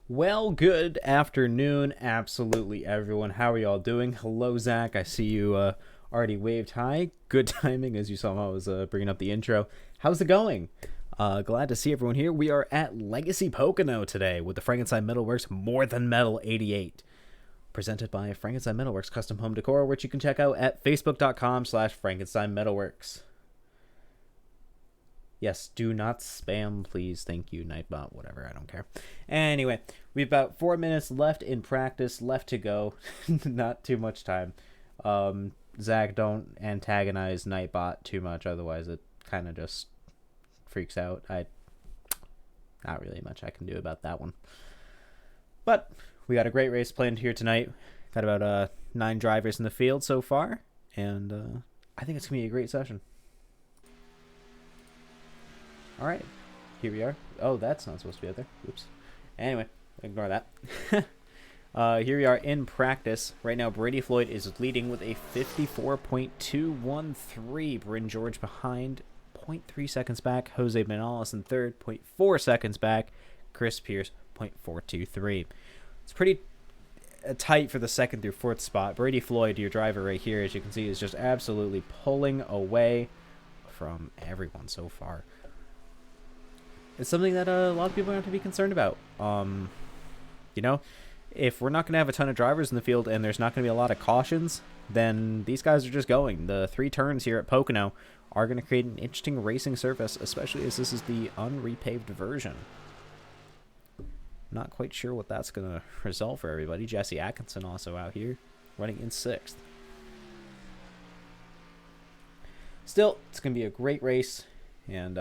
Well, good afternoon, absolutely everyone. How are y'all doing? Hello, Zach. I see you already waved hi. Good timing, as you saw I was bringing up the intro. How's it going? Glad to see everyone here. We are at Legacy Pocono today with the Frankenstein Metalworks More Than Metal 88, presented by Frankenstein Metalworks Custom Home Decor, which you can check out at facebook.com/Frankenstein Metalworks. Yes, do not spam, please. Thank you, Nightbot. Whatever, I don't care. Anyway, we have about 4 minutes left in practice, left to go. Not too much time. Zach, don't antagonize Nightbot too much, otherwise it kind of just freaks out. Not really much I can do about that one. But we got a great race planned here tonight. Got about 9 drivers in the field so far, and I think it's going to be a great session. All right, here we are. Oh, that's not supposed to be out there. Oops. Anyway, ignore that. Here we are in practice. Right now, Brady Floyd is leading with a 54.213. Bryn George behind, 0.3 seconds back. Jose Benales in third, 0.4 seconds back. Chris Pierce, 0.423. It's pretty tight for the second through fourth spot. Brady Floyd, your driver right here, as you can see, is just absolutely pulling away from everyone so far. It's something that a lot of people have to be concerned about. If we're not going to have a ton of drivers in the field and there's not going to be a lot of cautions, then these guys are just going. The 3 turns here at Pocono are going to create an interesting racing surface, especially as this is the unrepaved version. Not quite sure what that's going to result for everybody. Jesse Atkinson also out here running in 6th. Still, it's going to be a great race, and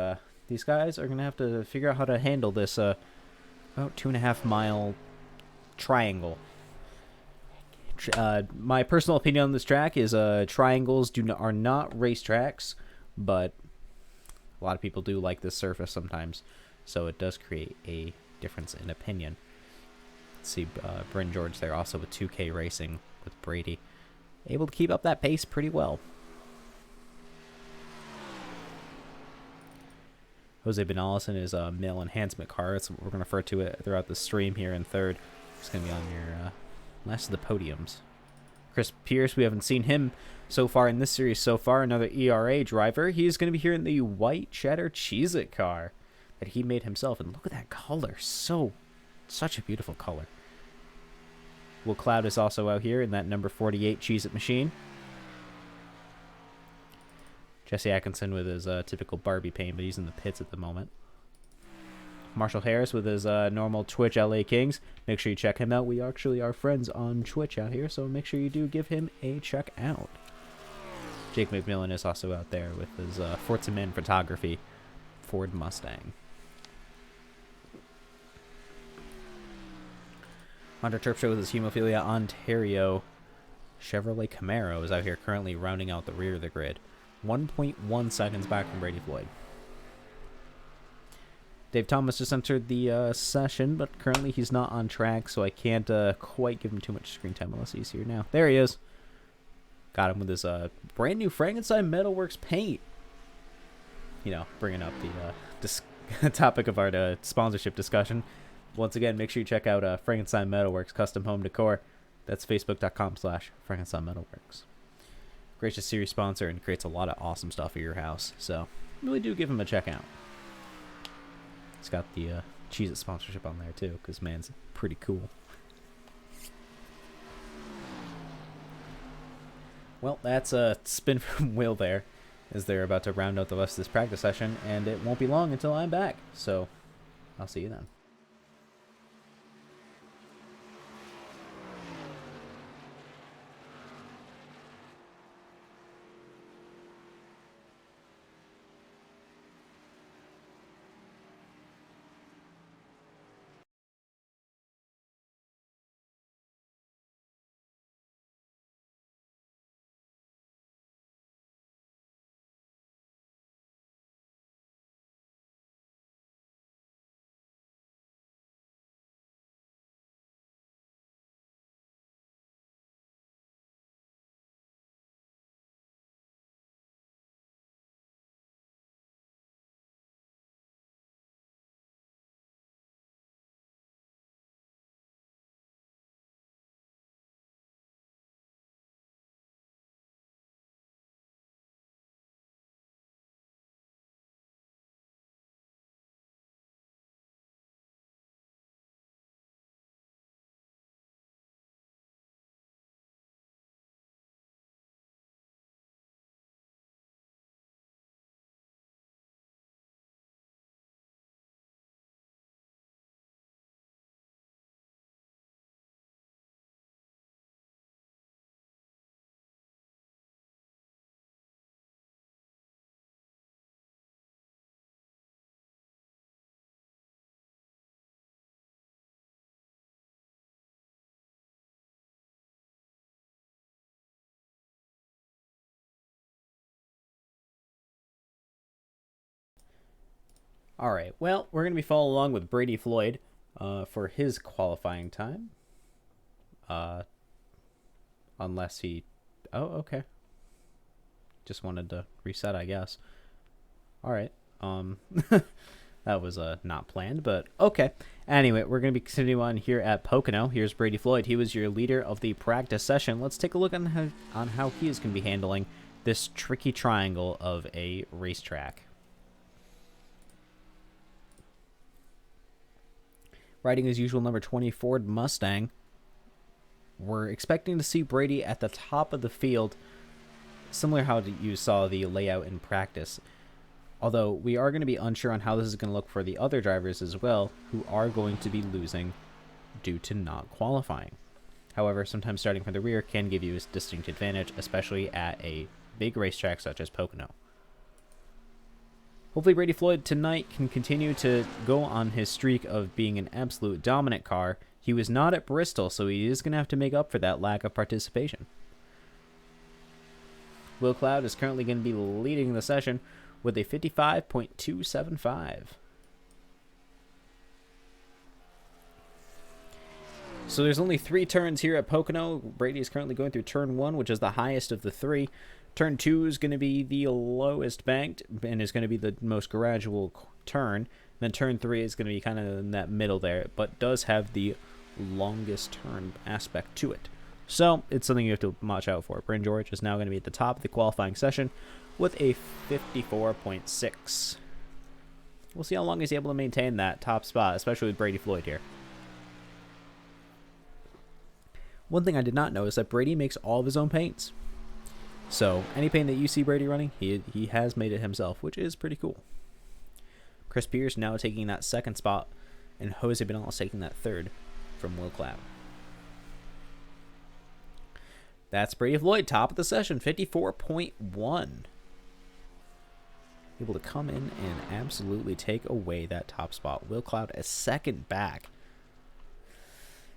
these guys are going to have to figure out how to handle this about 2.5 mile triangle. My personal opinion on this track is triangles are not racetracks, but a lot of people do like this surface sometimes, so it does create a difference in opinion. Let's see, Bryn George there also with 2K Racing with Brady, able to keep up that pace pretty well. Jose Benales in his mill enhancement car. That's what we're going to refer to it throughout the stream here in third. He's going to be on your last of the podiums. Chris Pierce, we haven't seen him so far in this series so far. Another ERA driver. He's going to be here in the white cheddar Cheez-It car that he made himself. And look at that color. Such a beautiful color. Will Cloud is also out here in that number 48 Cheez-It machine. Jesse Atkinson with his typical Barbie paint, but he's in the pits at the moment. Marshall Harris with his normal Twitch LA Kings. Make sure you check him out. We actually are friends on Twitch out here, so make sure you do give him a check out. Jake McMillan is also out there with his Forza Men Photography Ford Mustang. Hunter Terpstra with his Hemophilia Ontario Chevrolet Camaro is out here currently rounding out the rear of the grid. 1.1 seconds back from Brady Floyd. Dave Thomas just entered the session, but currently he's not on track, so I can't quite give him too much screen time unless he's here now. There he is. Got him with his brand new Frankenstein Metalworks paint. Bringing up the topic of our sponsorship discussion. Once again, make sure you check out Frankenstein Metalworks Custom Home Decor. That's facebook.com/Frankenstein Metalworks. Gracious series sponsor and creates a lot of awesome stuff for your house, so really do give him a check out. It's got the Cheez-It sponsorship on there too, because man's pretty cool. Well, that's a spin from Will there, as they're about to round out the rest of this practice session, and it won't be long until I'm back, so I'll see you then. All right. Well, we're going to be following along with Brady Floyd for his qualifying time. Unless he... Oh, okay. Just wanted to reset, I guess. All right. That was not planned, but okay. Anyway, we're going to be continuing on here at Pocono. Here's Brady Floyd. He was your leader of the practice session. Let's take a look on how he is going to be handling this tricky triangle of a racetrack. Riding his usual number 20 Ford Mustang, we're expecting to see Brady at the top of the field, similar how you saw the layout in practice. Although we are going to be unsure on how this is going to look for the other drivers as well, who are going to be losing due to not qualifying. However, sometimes starting from the rear can give you a distinct advantage, especially at a big racetrack such as Pocono. Hopefully Brady Floyd tonight can continue to go on his streak of being an absolute dominant car. He was not at Bristol, so he is going to have to make up for that lack of participation. Will Cloud is currently going to be leading the session with a 55.275. So there's only 3 turns here at Pocono. Brady is currently going through turn 1, which is the highest of the 3. Turn 2 is going to be the lowest banked and is going to be the most gradual turn. Then turn 3 is going to be kind of in that middle there, but does have the longest turn aspect to it. So it's something you have to watch out for. Bryn George is now going to be at the top of the qualifying session with a 54.6. We'll see how long he's able to maintain that top spot, especially with Brady Floyd here. One thing I did not know is that Brady makes all of his own paints. So any paint that you see Brady running, he has made it himself, which is pretty cool. Chris Pierce now taking that second spot, and Jose Benales taking that third from Will Cloud. That's Brady Floyd, top of the session, 54.1. Able to come in and absolutely take away that top spot. Will Cloud a second back.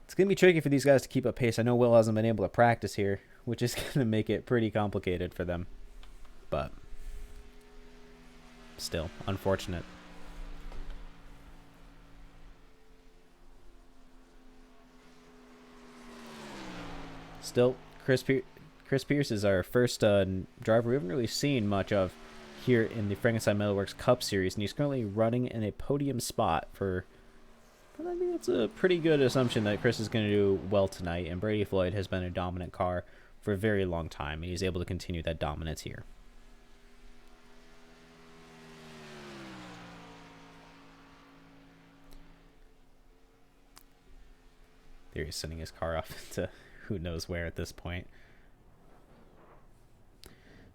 It's going to be tricky for these guys to keep up pace. I know Will hasn't been able to practice here, which is going to make it pretty complicated for them. But still, unfortunate. Still, Chris Pierce is our first driver we haven't really seen much of here in the Frankenstein Metalworks Cup Series, and he's currently running in a podium spot for... But I think that's a pretty good assumption that Chris is going to do well tonight, and Brady Floyd has been a dominant car for a very long time, and he's able to continue that dominance here. There he's sending his car off to who knows where at this point.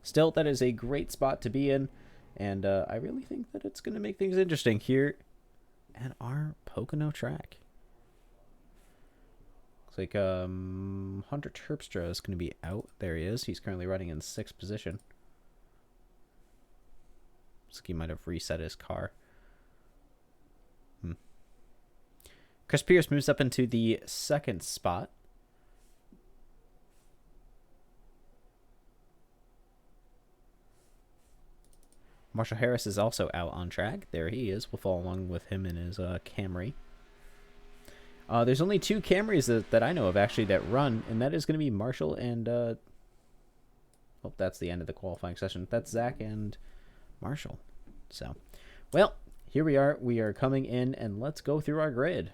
Still, that is a great spot to be in, and I really think that it's going to make things interesting here at our Pocono track. Looks like Hunter Terpstra is going to be out. There he is. He's currently running in 6th position. Looks like he might have reset his car. Chris Pierce moves up into the 2nd spot. Marshall Harris is also out on track. There he is. We'll follow along with him in his Camry. There's only 2 Camrys that I know of, actually, that run, and that is going to be Marshall and... oh, that's the end of the qualifying session. That's Zach and Marshall. So, well, here we are. We are coming in, and let's go through our grid.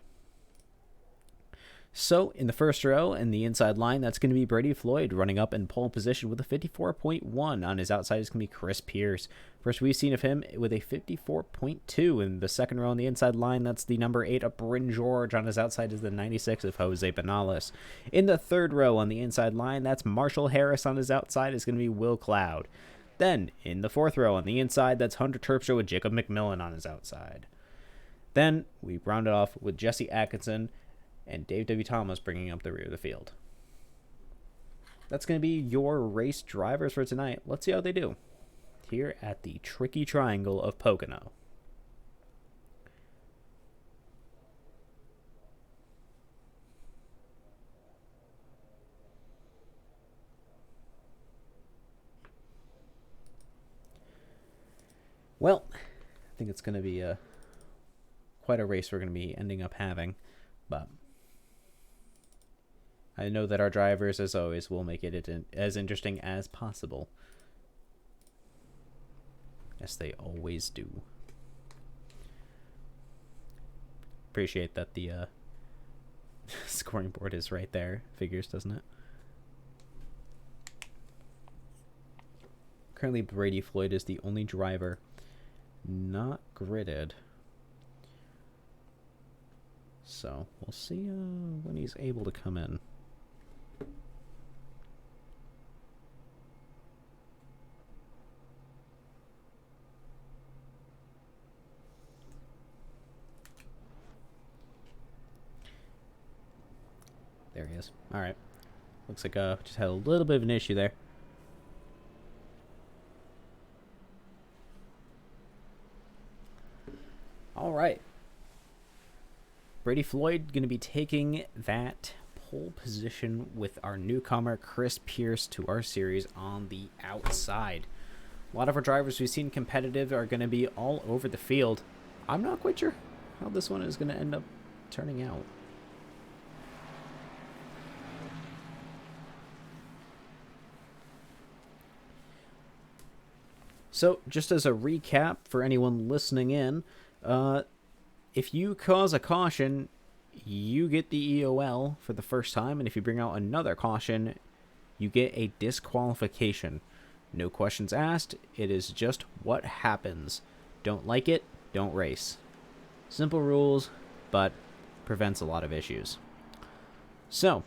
So, in the first row, in the inside line, that's going to be Brady Floyd running up in pole position with a 54.1. On his outside is going to be Chris Pierce. First we've seen of him with a 54.2. In the second row on the inside line, that's the number 8 of Bryn George. On his outside is the 96 of Jose Benales. In the third row on the inside line, that's Marshall Harris. On his outside is going to be Will Cloud. Then, in the fourth row on the inside, that's Hunter Terpstra with Jacob McMillan on his outside. Then, we round it off with Jesse Atkinson and Dave W. Thomas bringing up the rear of the field. That's going to be your race drivers for tonight. Let's see how they do here at the tricky triangle of Pocono. Well, I think it's going to be a quite a race we're going to be ending up having. But I know that our drivers, as always, will make it as interesting as possible. Yes, they always do. Appreciate that the scoring board is right there. Figures, doesn't it? Currently, Brady Floyd is the only driver not gridded. So, we'll see when he's able to come in. There he is. Alright. Looks like just had a little bit of an issue there. Alright. Brady Floyd going to be taking that pole position with our newcomer Chris Pierce to our series on the outside. A lot of our drivers we've seen competitive are going to be all over the field. I'm not quite sure how this one is going to end up turning out. So, just as a recap for anyone listening in, if you cause a caution, you get the EOL for the first time, and if you bring out another caution, you get a disqualification. No questions asked, it is just what happens. Don't like it, don't race. Simple rules, but prevents a lot of issues. So,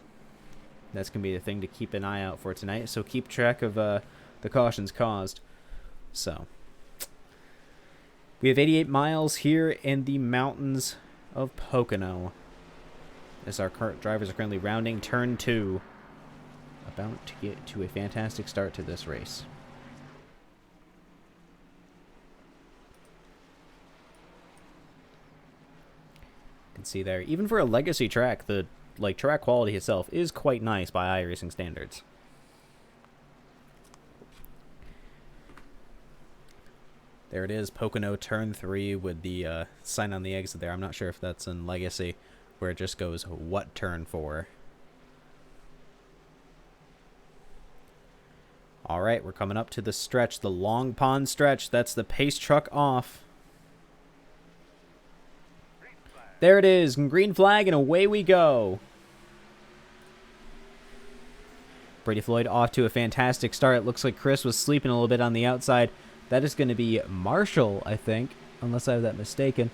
that's going to be the thing to keep an eye out for tonight, so keep track of the cautions caused. So, we have 88 miles here in the mountains of Pocono, as our current drivers are currently rounding turn 2, about to get to a fantastic start to this race. You can see there, even for a legacy track, the track quality itself is quite nice by iRacing standards. There it is, Pocono turn 3 with the sign on the exit there. I'm not sure if that's in Legacy, where it just goes, what turn 4? Alright, we're coming up to the stretch, the Long Pond stretch. That's the pace truck off. There it is, green flag, and away we go. Brady Floyd off to a fantastic start. It looks like Chris was sleeping a little bit on the outside. That is going to be Marshall, I think, unless I have that mistaken.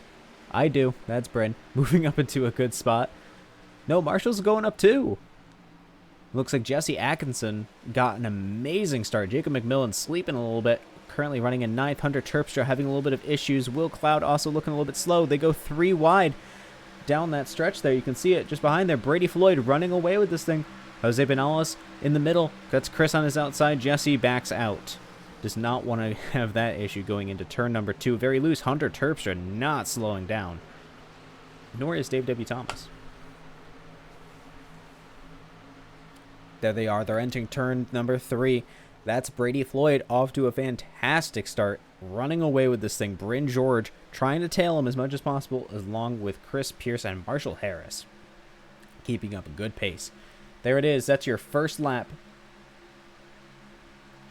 I do. That's Bryn. Moving up into a good spot. No, Marshall's going up too. Looks like Jesse Atkinson got an amazing start. Jacob McMillan sleeping a little bit. Currently running in 9th. Hunter Terpstra having a little bit of issues. Will Cloud also looking a little bit slow. They go 3 wide down that stretch there. You can see it just behind there. Brady Floyd running away with this thing. Jose Benales in the middle. That's Chris on his outside. Jesse backs out. Does not want to have that issue going into turn number 2. Very loose. Hunter Terpstra not slowing down. Nor is Dave W. Thomas. There they are. They're entering turn number 3. That's Brady Floyd off to a fantastic start. Running away with this thing. Bryn George trying to tail him as much as possible, along with Chris Pierce and Marshall Harris. Keeping up a good pace. There it is. That's your first lap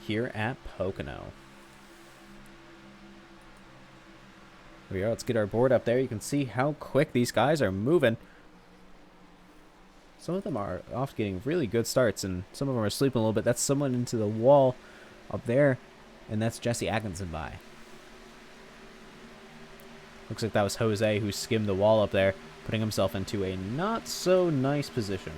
here at Pocono. There we go. Let's get our board up there. You can see how quick these guys are moving. Some of them are off getting really good starts, and some of them are sleeping a little bit. That's someone into the wall up there, and that's Jesse Atkinson by. Looks like that was Jose who skimmed the wall up there, putting himself into a not so nice position.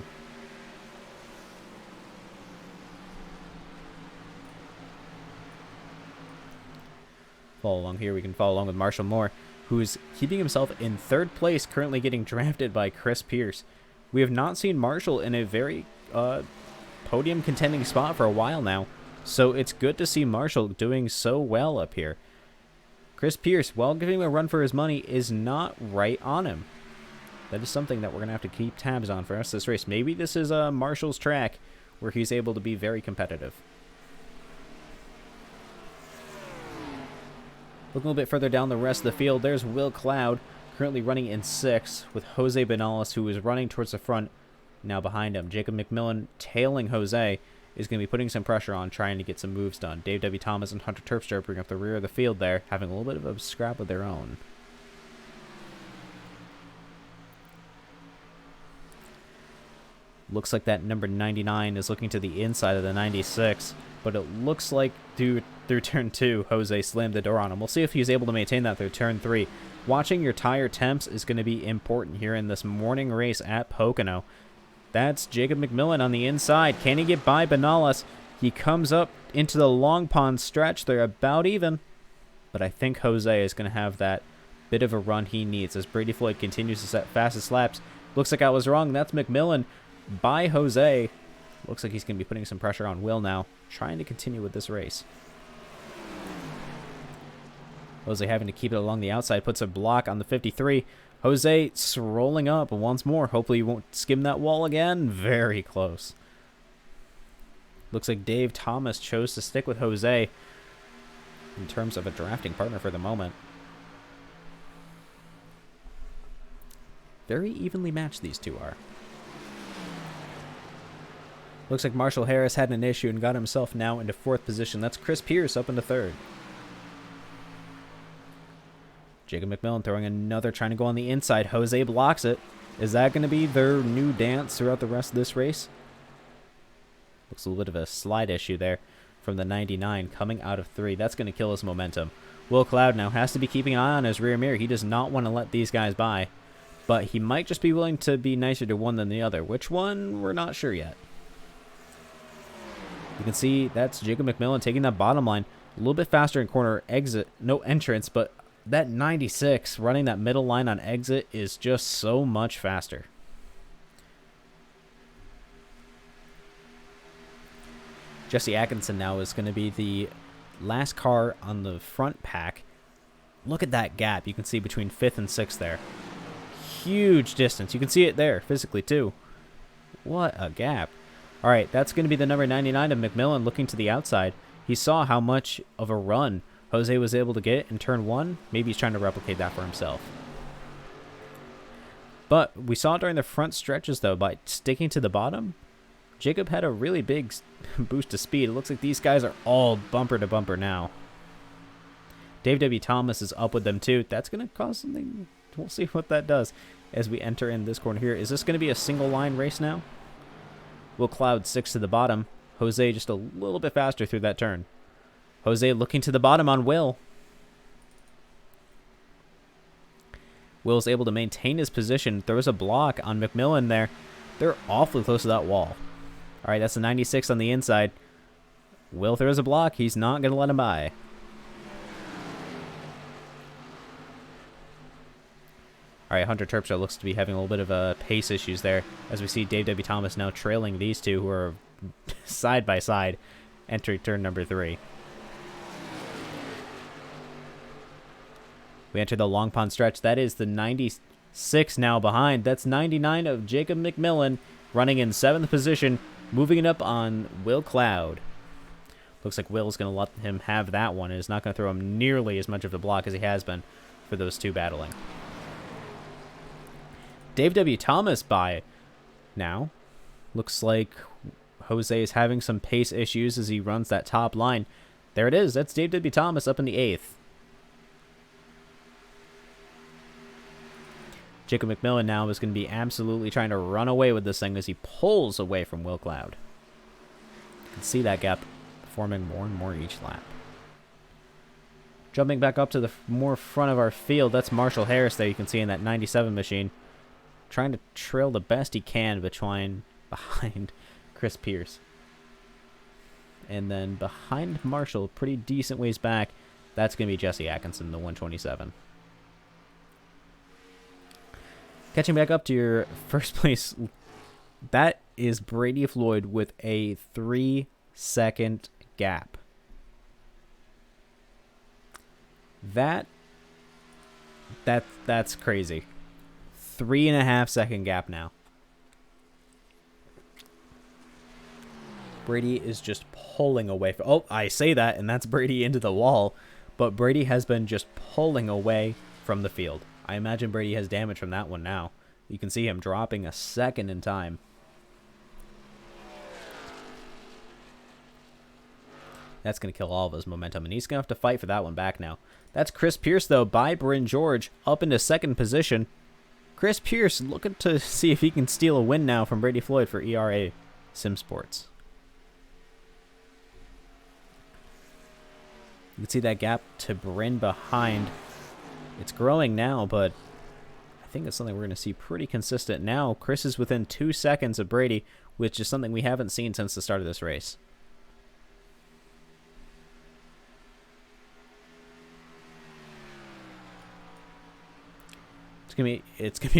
Follow along here. We can follow along with Marshall Moore, who's keeping himself in 3rd place, currently getting drafted by Chris Pierce. We have not seen Marshall in a very podium contending spot for a while now, so it's good to see Marshall doing so well up here. Chris Pierce, while giving him a run for his money, is not right on him. That is something that we're going to have to keep tabs on for us this race. Maybe this is Marshall's track where he's able to be very competitive. Looking a little bit further down the rest of the field, there's Will Cloud, currently running in 6th with Jose Benales, who is running towards the front, now behind him. Jacob McMillan, tailing Jose, is going to be putting some pressure on, trying to get some moves done. Dave W. Thomas and Hunter Terpstra bring up the rear of the field there, having a little bit of a scrap of their own. Looks like that number 99 is looking to the inside of the 96, but it looks like through turn 2, Jose slammed the door on him. We'll see if he's able to maintain that through turn 3. Watching your tire temps is going to be important here in this morning race at Pocono. That's Jacob McMillan on the inside. Can he get by Benales? He comes up into the Long Pond stretch. They're about even, but I think Jose is going to have that bit of a run he needs as Brady Floyd continues to set fastest laps. Looks like I was wrong. That's McMillan by Jose. Looks like he's going to be putting some pressure on Will now, trying to continue with this race. Jose having to keep it along the outside, puts a block on the 53. Jose rolling up once more. Hopefully he won't skim that wall again. Very close. Looks like Dave Thomas chose to stick with Jose in terms of a drafting partner for the moment. Very evenly matched these two are. Looks like Marshall Harris had an issue and got himself now into 4th position. That's Chris Pierce up into 3rd. Jacob McMillan throwing another, trying to go on the inside. Jose blocks it. Is that going to be their new dance throughout the rest of this race? Looks a little bit of a slide issue there from the 99 coming out of 3. That's going to kill his momentum. Will Cloud now has to be keeping an eye on his rear mirror. He does not want to let these guys by, but he might just be willing to be nicer to one than the other. Which one, we're not sure yet. You can see that's Jacob McMillan taking that bottom line. A little bit faster in corner exit. No entrance, but that 96 running that middle line on exit is just so much faster. Jesse Atkinson now is going to be the last car on the front pack. Look at that gap you can see between 5th and 6th there. Huge distance. You can see it there physically too. What a gap. All right, that's going to be the number 99 of McMillan looking to the outside. He saw how much of a run Jose was able to get in turn 1. Maybe he's trying to replicate that for himself. But we saw during the front stretches, though, by sticking to the bottom, Jacob had a really big boost to speed. It looks like these guys are all bumper to bumper now. Dave W. Thomas is up with them, too. That's going to cause something. We'll see what that does as we enter in this corner here. Is this going to be a single line race now? Will Cloud 6 to the bottom. Jose just a little bit faster through that turn. Jose looking to the bottom on Will. Will's able to maintain his position. Throws a block on McMillan there. They're awfully close to that wall. All right, that's the 96 on the inside. Will throws a block. He's not going to let him by. All right, Hunter Terpstra looks to be having a little bit of pace issues there, as we see Dave W. Thomas now trailing these two who are side by side entering turn number 3. We enter the Long Pond stretch. That is the 96 now behind. That's 99 of Jacob McMillan running in 7th position, moving it up on Will Cloud. Looks like Will's going to let him have that one and is not going to throw him nearly as much of the block as he has been for those two battling. Dave W. Thomas by now. Looks like Jose is having some pace issues as he runs that top line. There it is. That's Dave W. Thomas up in the 8th. Jacob McMillan now is going to be absolutely trying to run away with this thing as he pulls away from Will Cloud. You can see that gap forming more and more each lap. Jumping back up to the more front of our field, that's Marshall Harris there. You can see in that 97 machine. Trying to trail the best he can behind Chris Pierce. And then behind Marshall, pretty decent ways back, that's going to be Jesse Atkinson, the 127. Catching back up to your first place, that is Brady Floyd with a 3-second gap. That's crazy. 3.5-second gap now. Brady is just pulling away from... Oh, I say that, and that's Brady into the wall. But Brady has been just pulling away from the field. I imagine Brady has damage from that one now. You can see him dropping a second in time. That's going to kill all of his momentum, and he's going to have to fight for that one back now. That's Chris Pierce, though, by Bryn George, up into second position. Chris Pierce looking to see if he can steal a win now from Brady Floyd for ERA Sim Sports. You can see that gap to Bryn behind. It's growing now, but I think it's something we're going to see pretty consistent. Now, Chris is within 2 seconds of Brady, which is something we haven't seen since the start of this race. It's gonna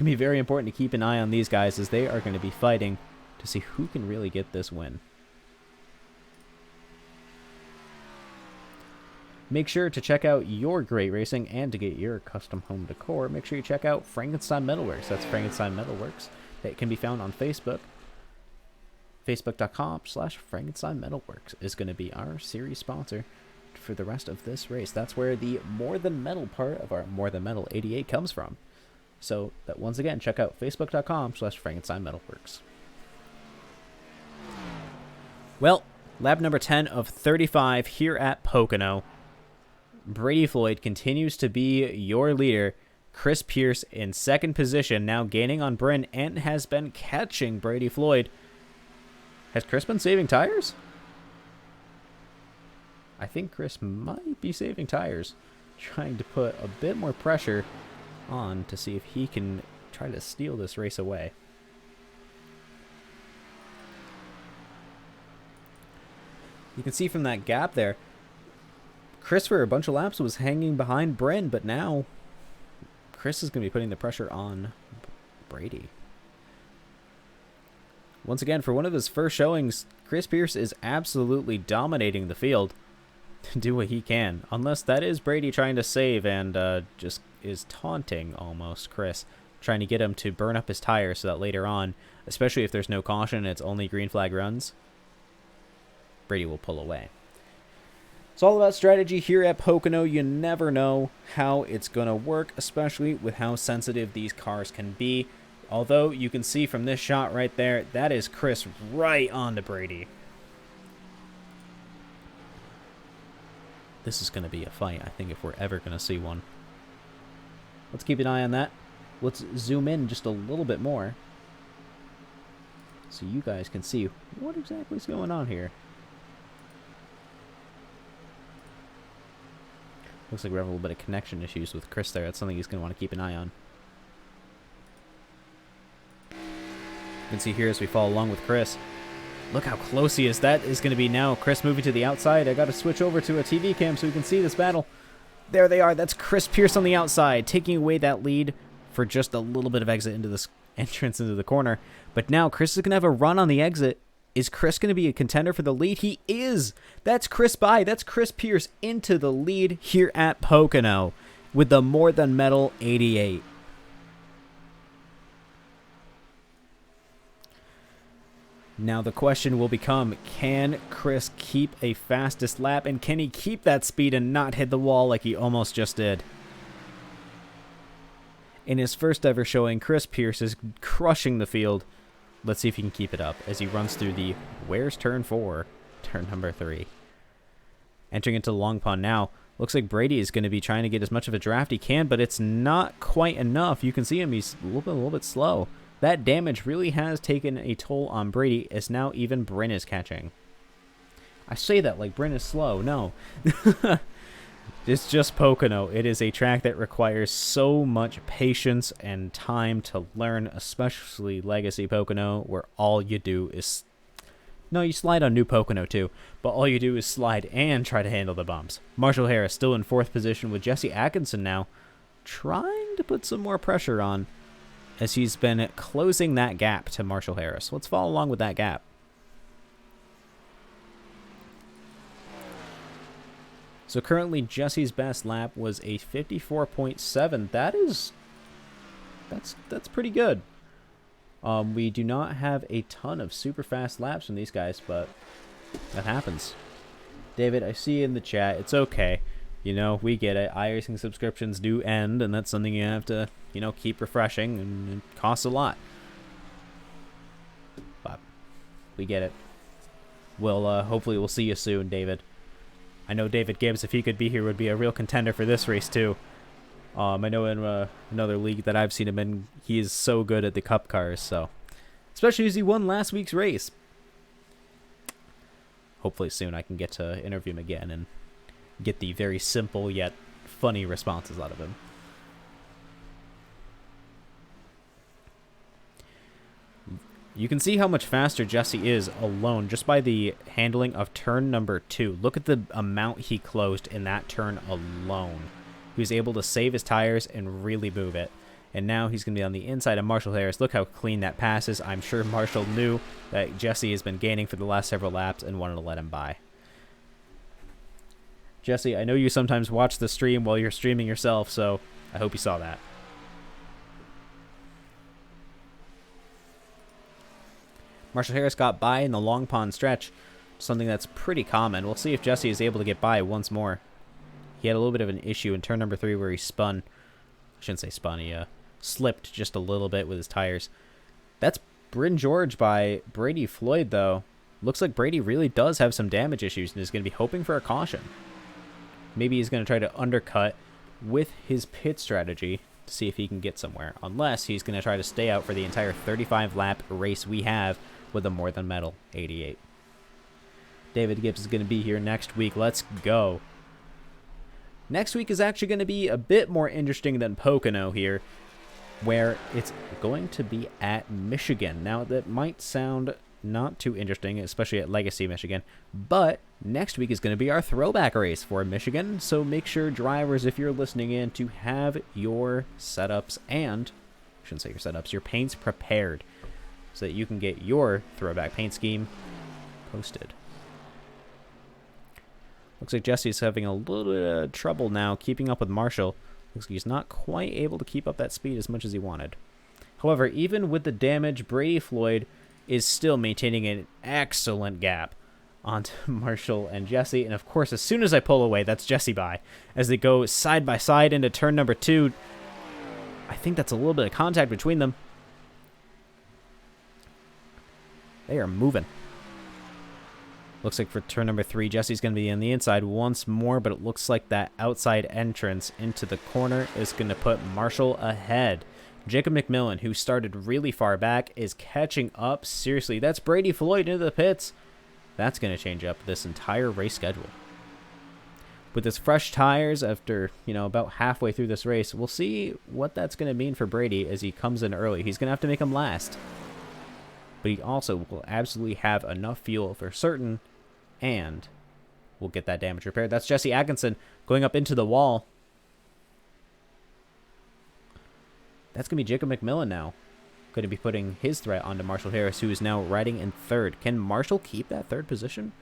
be very important to keep an eye on these guys, as they are going to be fighting to see who can really get this win. Make sure to check out your great racing, and to get your custom home decor, make sure you check out Frankenstein Metalworks. That's Frankenstein Metalworks. That can be found on Facebook. Facebook.com/Frankenstein Metalworks is going to be our series sponsor for the rest of this race. That's where the More Than Metal part of our More Than Metal 88 comes from. So that, once again, check out Facebook.com/Frankenstein Metalworks. Well, lap number 10 of 35 here at Pocono. Brady Floyd continues to be your leader. Chris Pierce in second position, now gaining on Bryn, and has been catching Brady Floyd. Has Chris been saving tires? I think Chris might be saving tires, trying to put a bit more pressure on to see if he can try to steal this race away. You can see from that gap there, Chris for a bunch of laps was hanging behind Bryn, but now Chris is going to be putting the pressure on Brady. Once again, for one of his first showings, Chris Pierce is absolutely dominating the field. Do what he can, unless that is Brady trying to save and just is taunting almost Chris, trying to get him to burn up his tires so that later on, especially if there's no caution and it's only green flag runs, Brady will pull away. It's all about strategy here at Pocono. You never know how it's going to work, especially with how sensitive these cars can be. Although you can see from this shot right there, that is Chris right onto Brady. This is going to be a fight, I think, if we're ever going to see one. Let's keep an eye on that. Let's zoom in just a little bit more so you guys can see what exactly is going on here. Looks like we have a little bit of connection issues with Chris there. That's something he's going to want to keep an eye on. You can see here as we follow along with Chris. Look how close he is. That is going to be now Chris moving to the outside. I got to switch over to a TV cam so we can see this battle. There they are. That's Chris Pierce on the outside, taking away that lead for just a little bit of exit into this entrance into the corner. But now Chris is going to have a run on the exit. Is Chris going to be a contender for the lead? He is. That's Chris by. That's Chris Pierce into the lead here at Pocono with the More Than Metal 88. Now the question will become, can Chris keep a fastest lap, and can he keep that speed and not hit the wall like he almost just did? In his first ever showing, Chris Pierce is crushing the field. Let's see if he can keep it up as he runs through the where's turn 4, turn number 3. Entering into the long pond now. Looks like Brady is going to be trying to get as much of a draft he can, but it's not quite enough. You can see him, he's a little bit slow. That damage really has taken a toll on Brady, as now even Bryn is catching. I say that like Bryn is slow. No. It's just Pocono. It is a track that requires so much patience and time to learn, especially Legacy Pocono, where all you do is... No, you slide on New Pocono too, but all you do is slide and try to handle the bumps. Marshall Harris still in 4th position with Jesse Atkinson now, trying to put some more pressure on, as he's been closing that gap to Marshall Harris. Let's follow along with that gap. So currently Jesse's best lap was a 54.7. That's pretty good. We do not have a ton of super fast laps from these guys, but that happens. David, I see you in the chat. It's okay. You know, we get it. iRacing subscriptions do end, and that's something you have to, you know, keep refreshing, and it costs a lot. But we get it. Hopefully we'll see you soon, David. I know David Gibbs, if he could be here, would be a real contender for this race too. I know in another league that I've seen him in, he is so good at the Cup cars, so especially as he won last week's race. Hopefully soon I can get to interview him again and get the very simple yet funny responses out of him. You can see how much faster Jesse is alone just by the handling of turn number 2. Look at the amount he closed in that turn alone. He was able to save his tires and really move it. And now he's going to be on the inside of Marshall Harris. Look how clean that passes. I'm sure Marshall knew that Jesse has been gaining for the last several laps and wanted to let him by. Jesse, I know you sometimes watch the stream while you're streaming yourself, so I hope you saw that. Marshall Harris got by in the Long Pond stretch, something that's pretty common. We'll see if Jesse is able to get by once more. He had a little bit of an issue in turn number 3 where he spun. I shouldn't say spun, he slipped just a little bit with his tires. That's Bryn George by Brady Floyd, though. Looks like Brady really does have some damage issues and is going to be hoping for a caution. Maybe he's going to try to undercut with his pit strategy to see if he can get somewhere. Unless he's going to try to stay out for the entire 35-lap race we have with a more than medal 88. David Gibbs is going to be here next week. Let's go. Next week is actually going to be a bit more interesting than Pocono here, where it's going to be at Michigan. Now, that might sound not too interesting, especially at Legacy, Michigan, but next week is going to be our throwback race for Michigan, so make sure, drivers, if you're listening in, to have your setups and, I shouldn't say your setups, your paints prepared so that you can get your throwback paint scheme posted. Looks like Jesse's having a little bit of trouble now keeping up with Marshall. Looks like he's not quite able to keep up that speed as much as he wanted. However, even with the damage, Brady Floyd is still maintaining an excellent gap onto Marshall and Jesse. And of course, as soon as I pull away, that's Jesse by. As they go side by side into turn number 2. I think that's a little bit of contact between them. They are moving. Looks like for turn number 3, Jesse's going to be on the inside once more, but it looks like that outside entrance into the corner is going to put Marshall ahead. Jacob McMillan, who started really far back, is catching up. Seriously, that's Brady Floyd into the pits. That's going to change up this entire race schedule. With his fresh tires after, about halfway through this race, we'll see what that's going to mean for Brady as he comes in early. He's going to have to make him last. But he also will absolutely have enough fuel for certain, and we'll get that damage repaired. That's Jesse Atkinson going up into the wall. That's going to be Jacob McMillan now. Going to be putting his threat onto Marshall Harris, who is now riding in third. Can Marshall keep that third position?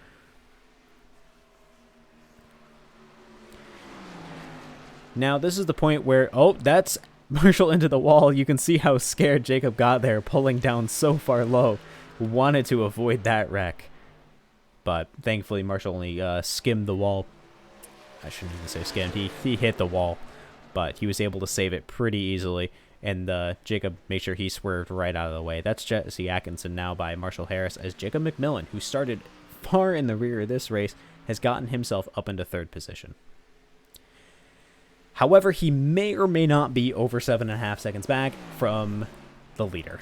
Now, this is the point where, that's Marshall into the wall. You can see how scared Jacob got there, pulling down so far low. Wanted to avoid that wreck. But thankfully, Marshall only skimmed the wall. I shouldn't even say skimmed. He hit the wall. But he was able to save it pretty easily. And Jacob made sure he swerved right out of the way. That's Jesse Atkinson now by Marshall Harris, as Jacob McMillan, who started far in the rear of this race, has gotten himself up into third position. However, he may or may not be over 7.5 seconds back from the leader.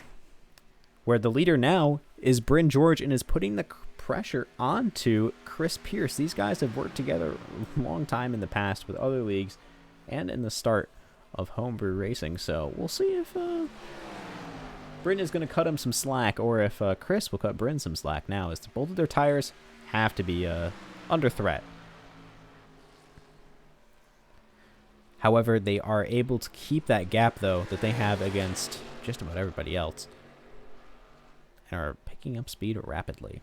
Where the leader now is Bryn George and is putting the pressure onto Chris Pierce. These guys have worked together a long time in the past with other leagues and in the start of homebrew racing. So we'll see if Bryn is going to cut him some slack, or if Chris will cut Bryn some slack now, as both of their tires have to be under threat. However, they are able to keep that gap, though, that they have against just about everybody else, and are picking up speed rapidly.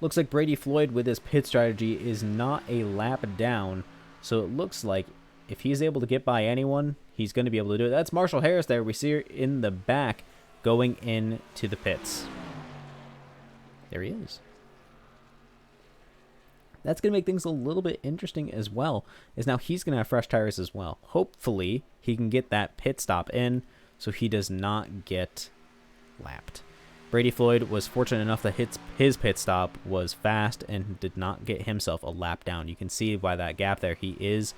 Looks like Brady Floyd with his pit strategy is not a lap down, so it looks like if he's able to get by anyone, he's going to be able to do it. That's Marshall Harris there. We see her in the back going into the pits. There he is. That's going to make things a little bit interesting as well, is now he's going to have fresh tires as well. Hopefully, he can get that pit stop in so he does not get lapped. Brady Floyd was fortunate enough that his pit stop was fast and did not get himself a lap down. You can see by that gap there, he is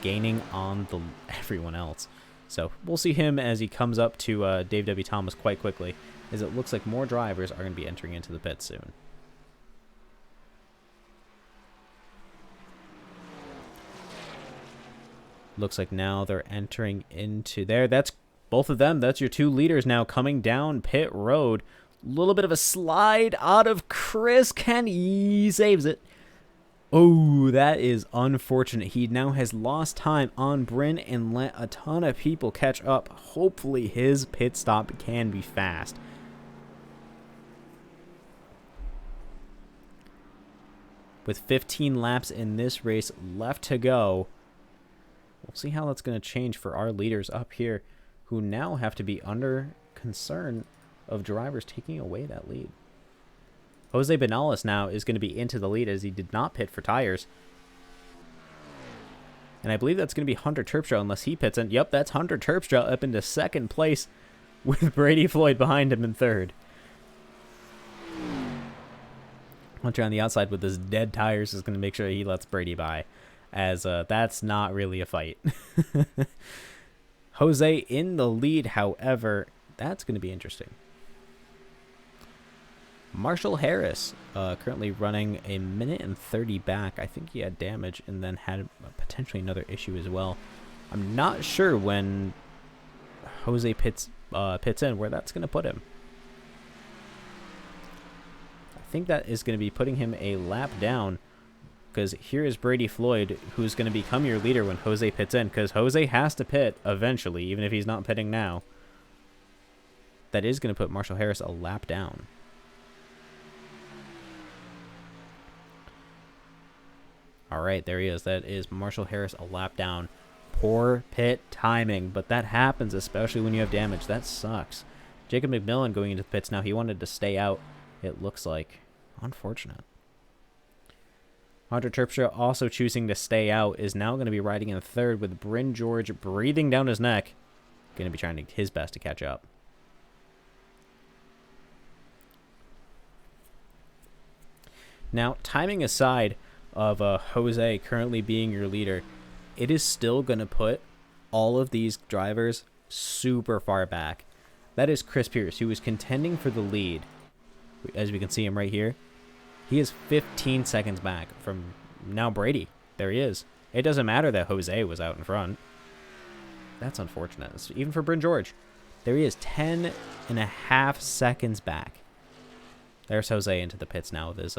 gaining on everyone else. So we'll see him as he comes up to Dave W. Thomas quite quickly, as it looks like more drivers are going to be entering into the pit soon. Looks like now they're entering into there. That's both of them. That's your two leaders now coming down pit road. A little bit of a slide out of Chris. He saves it. Oh, that is unfortunate. He now has lost time on Bryn and let a ton of people catch up. Hopefully his pit stop can be fast. With 15 laps in this race left to go, we'll see how that's going to change for our leaders up here, who now have to be under concern of drivers taking away that lead. Jose Benales now is going to be into the lead as he did not pit for tires. And I believe that's going to be Hunter Terpstra unless he pits in. Yep, that's Hunter Terpstra up into second place with Brady Floyd behind him in third. Hunter on the outside with his dead tires is going to make sure he lets Brady by, as that's not really a fight. Jose in the lead, however, that's going to be interesting. Marshall Harris currently running a minute and 30 back. I think he had damage and then had potentially another issue as well. I'm not sure when Jose pits in where that's going to put him. I think that is going to be putting him a lap down, because here is Brady Floyd, who's going to become your leader when Jose pits in, because Jose has to pit eventually, even if he's not pitting now. That is going to put Marshall Harris a lap down. All right, there he is. That is Marshall Harris a lap down. Poor pit timing, but that happens, especially when you have damage. That sucks. Jacob McMillan going into the pits now. He wanted to stay out, it looks like. Unfortunate. Hunter Terpstra also choosing to stay out is now going to be riding in third with Bryn George breathing down his neck. Going to be trying his best to catch up. Now, timing aside of Jose currently being your leader, it is still going to put all of these drivers super far back. That is Chris Pierce, who is contending for the lead. As we can see him right here, he is 15 seconds back from now Brady. There he is. It doesn't matter that Jose was out in front. That's unfortunate. Even for Bryn George. There he is, 10.5 seconds back. There's Jose into the pits now with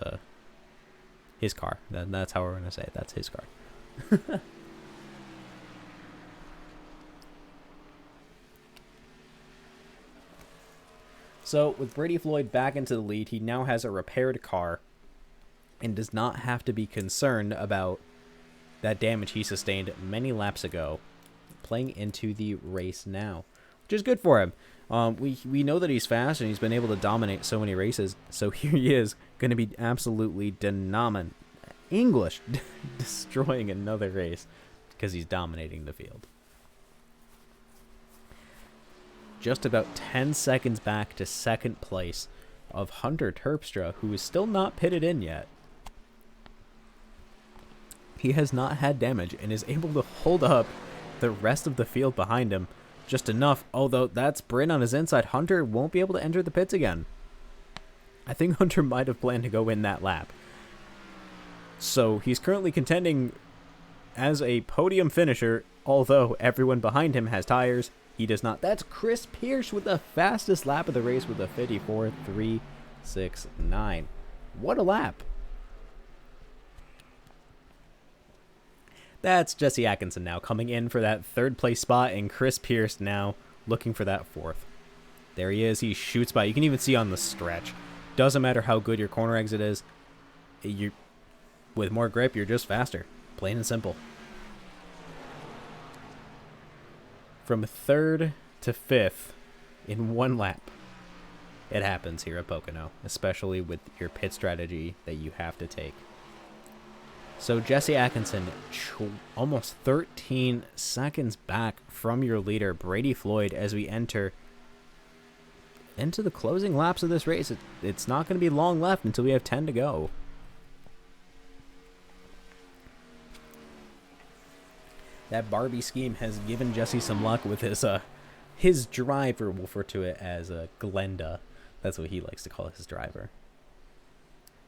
his car. That's how we're going to say it. That's his car. So, with Brady Floyd back into the lead, he now has a repaired car and does not have to be concerned about that damage he sustained many laps ago, playing into the race now, which is good for him. We know that he's fast and he's been able to dominate so many races, so here he is going to be absolutely destroying another race because he's dominating the field. Just about 10 seconds back to second place of Hunter Terpstra, who is still not pitted in yet. He has not had damage and is able to hold up the rest of the field behind him just enough, although that's Bryn on his inside. Hunter won't be able to enter the pits again. I think Hunter might have planned to go in that lap. So he's currently contending as a podium finisher, although everyone behind him has tires. He does not. That's Chris Pierce with the fastest lap of the race with a 54.369. What a lap. That's Jesse Atkinson now coming in for that third place spot, and Chris Pierce now looking for that fourth. There he is. He shoots by. You can even see on the stretch. Doesn't matter how good your corner exit is. With more grip, you're just faster. Plain and simple. From third to fifth in one lap. It happens here at Pocono, especially with your pit strategy that you have to take. So Jesse Atkinson, almost 13 seconds back from your leader, Brady Floyd, as we enter into the closing laps of this race. It's not going to be long left until we have 10 to go. That Barbie scheme has given Jesse some luck with his driver. We'll refer to it as Glenda. That's what he likes to call his driver.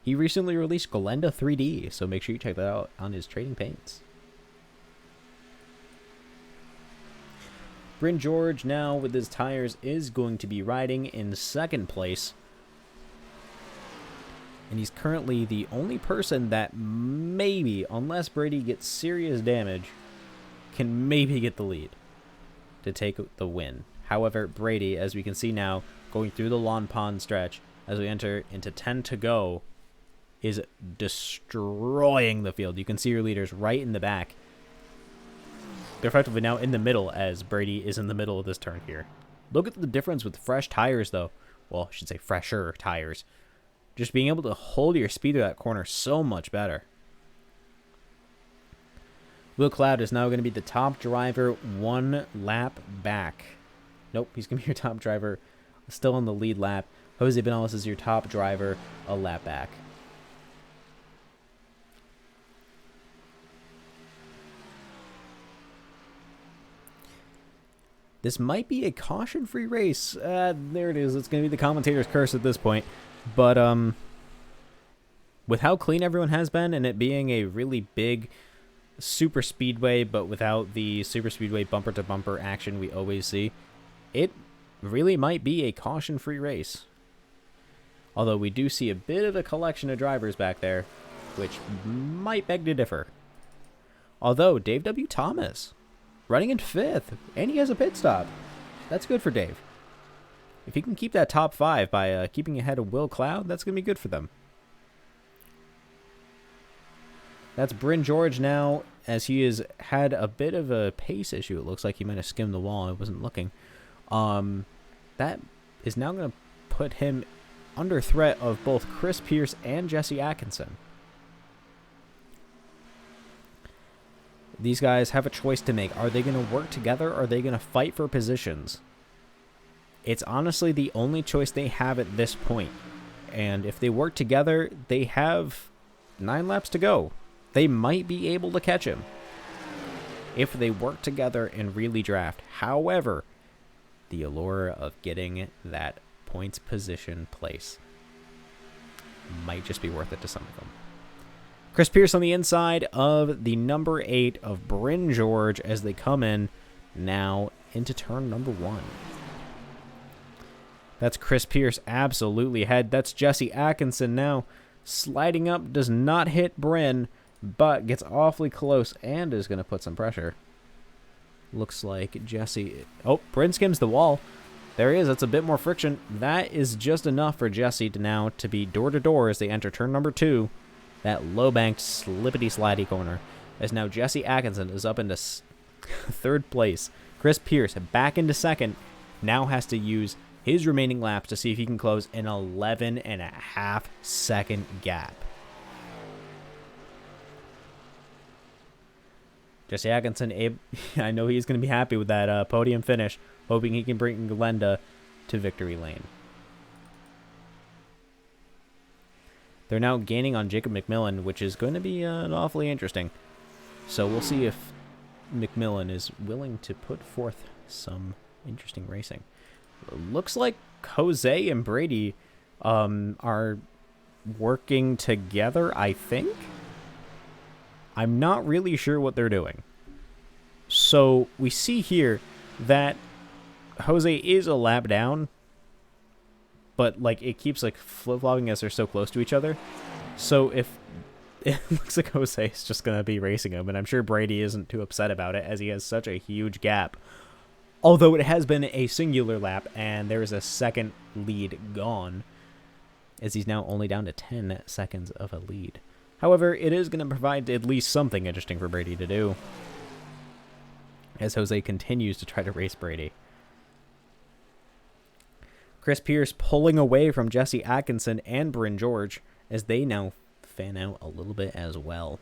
He recently released Glenda 3D, so make sure you check that out on his Trading Paints. Bryn George now with his tires is going to be riding in second place. And he's currently the only person that maybe, unless Brady gets serious damage, can maybe get the lead to take the win. However, Brady, as we can see now, going through the lawn pond stretch as we enter into 10 to go, is destroying the field. You can see your leaders right in the back. They're effectively now in the middle as Brady is in the middle of this turn here. Look at the difference with fresh tires, though. Well, I should say fresher tires. Just being able to hold your speed through that corner so much better. Will Cloud is now going to be the top driver 1 lap back. Nope, he's going to be your top driver still on the lead lap. Jose Benales is your top driver a lap back. This might be a caution-free race. There it is. It's going to be the commentator's curse at this point. But with how clean everyone has been and it being a really big super speedway, but without the super speedway bumper-to-bumper action we always see, it really might be a caution-free race. Although we do see a bit of a collection of drivers back there, which might beg to differ. Although, Dave W. Thomas running in 5th, and he has a pit stop. That's good for Dave. If he can keep that top 5 by keeping ahead of Will Cloud, that's going to be good for them. That's Bryn George now, as he has had a bit of a pace issue. It looks like he might have skimmed the wall. I wasn't looking. That is now going to put him under threat of both Chris Pierce and Jesse Atkinson. These guys have a choice to make. Are they going to work together or are they going to fight for positions? It's honestly the only choice they have at this point. And if they work together, they have 9 laps to go. They might be able to catch him if they work together and really draft. However, the allure of getting that points position place might just be worth it to some of them. Chris Pierce on the inside of the number 8 of Bryn George as they come in now into turn number 1. That's Chris Pierce absolutely ahead. That's Jesse Atkinson now sliding up. Does not hit Bryn, but gets awfully close and is going to put some pressure. Looks like Jesse... Oh, Bryn skims the wall. There he is. That's a bit more friction. That is just enough for Jesse to now to be door-to-door as they enter turn number 2. That low-banked, slippity-slidey corner. As now Jesse Atkinson is up into 3rd place. Chris Pierce back into 2nd. Now has to use his remaining laps to see if he can close an 11.5 second gap. Jesse Atkinson, I know he's going to be happy with that podium finish, hoping he can bring Glenda to victory lane. They're now gaining on Jacob McMillan, which is going to be awfully interesting. So we'll see if McMillan is willing to put forth some interesting racing. Looks like Jose and Brady are working together, I think. I'm not really sure what they're doing. So we see here that Jose is a lap down, but like it keeps like flip-flopping as they're so close to each other. So if it looks like Jose is just going to be racing him, and I'm sure Brady isn't too upset about it as he has such a huge gap. Although it has been a singular lap and there is a second lead gone, as he's now only down to 10 seconds of a lead. However, it is going to provide at least something interesting for Brady to do as Jose continues to try to race Brady. Chris Pierce pulling away from Jesse Atkinson and Bryn George as they now fan out a little bit as well.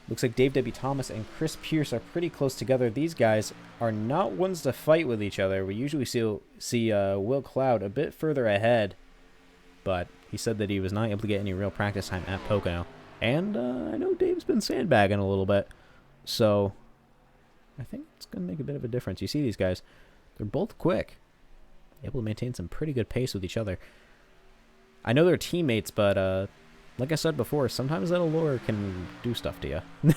Looks like Dave W. Thomas and Chris Pierce are pretty close together. These guys are not ones to fight with each other. We usually see Will Cloud a bit further ahead, but he said that he was not able to get any real practice time at Pocono. And I know Dave's been sandbagging a little bit, so I think it's going to make a bit of a difference. You see these guys, they're both quick, able to maintain some pretty good pace with each other. I know they're teammates, but like I said before, sometimes that allure can do stuff to you.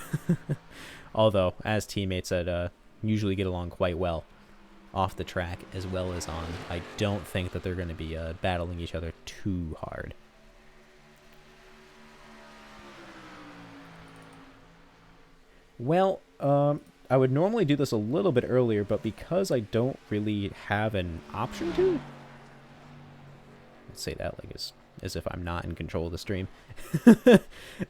Although, as teammates that usually get along quite well off the track as well as on, I don't think that they're going to be battling each other too hard. Well, I would normally do this a little bit earlier, but because I don't really have an option to, let's say that like as if I'm not in control of the stream.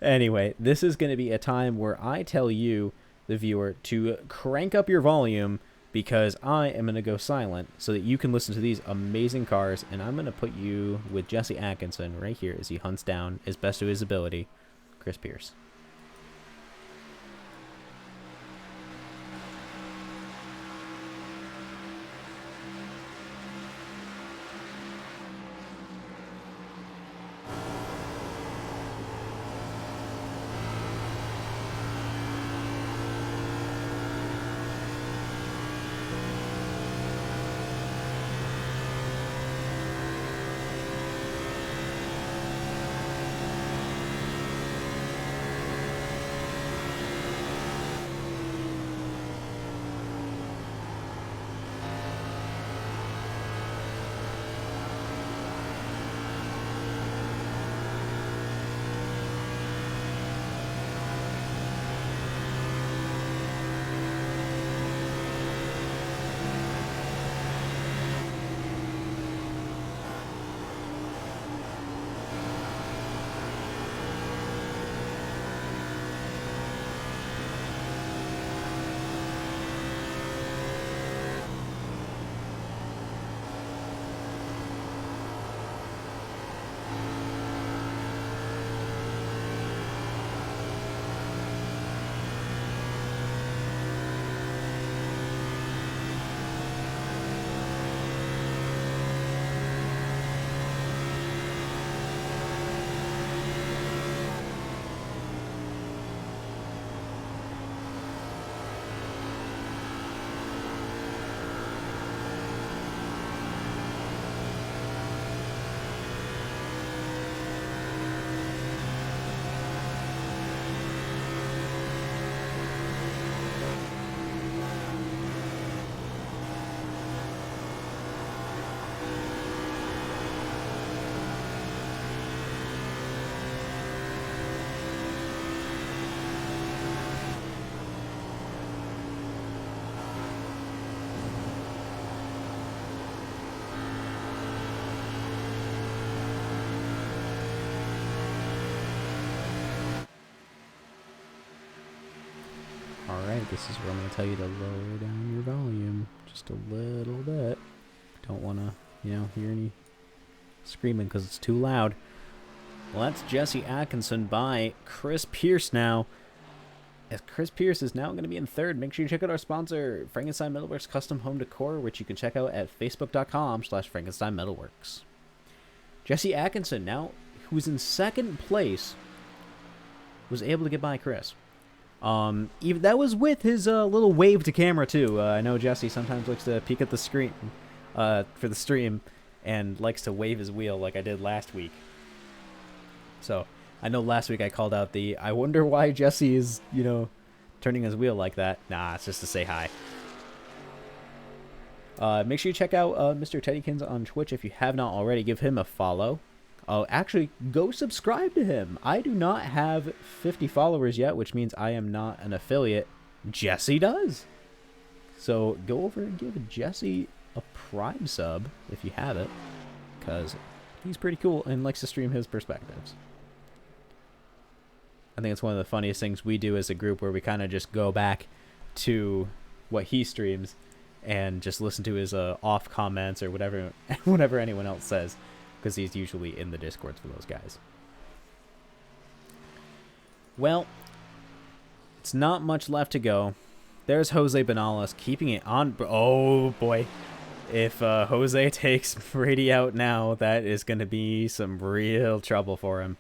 Anyway, this is going to be a time where I tell you, the viewer, to crank up your volume because I am going to go silent so that you can listen to these amazing cars, and I'm going to put you with Jesse Atkinson right here as he hunts down, as best of his ability, Chris Pierce. Alright, this is where I'm going to tell you to lower down your volume just a little bit. Don't want to, hear any screaming because it's too loud. Well, that's Jesse Atkinson by Chris Pierce now. As Chris Pierce is now going to be in third. Make sure you check out our sponsor, Frankenstein Metalworks Custom Home Decor, which you can check out at facebook.com/Frankenstein Metalworks. Jesse Atkinson, now, who's in second place, was able to get by Chris. Even that was with his little wave to camera too. I know Jesse sometimes likes to peek at the screen for the stream and likes to wave his wheel like I did last week. So I know last week I called out I wonder why Jesse is turning his wheel like that. Nah, it's just to say hi. Make sure you check out Mr. Teddykins on Twitch if you have not already. Give him a follow. Actually, go subscribe to him. I do not have 50 followers yet, which means I am not an affiliate. Jesse does. So go over and give Jesse a Prime sub if you have it, because he's pretty cool and likes to stream his perspectives. I think it's one of the funniest things we do as a group, where we kind of just go back to what he streams and just listen to his off comments or whatever anyone else says, because he's usually in the Discords for those guys. Well, It's not much left to go. There's Jose Benales keeping it on. Oh, boy. If Jose takes Brady out now, that is going to be some real trouble for him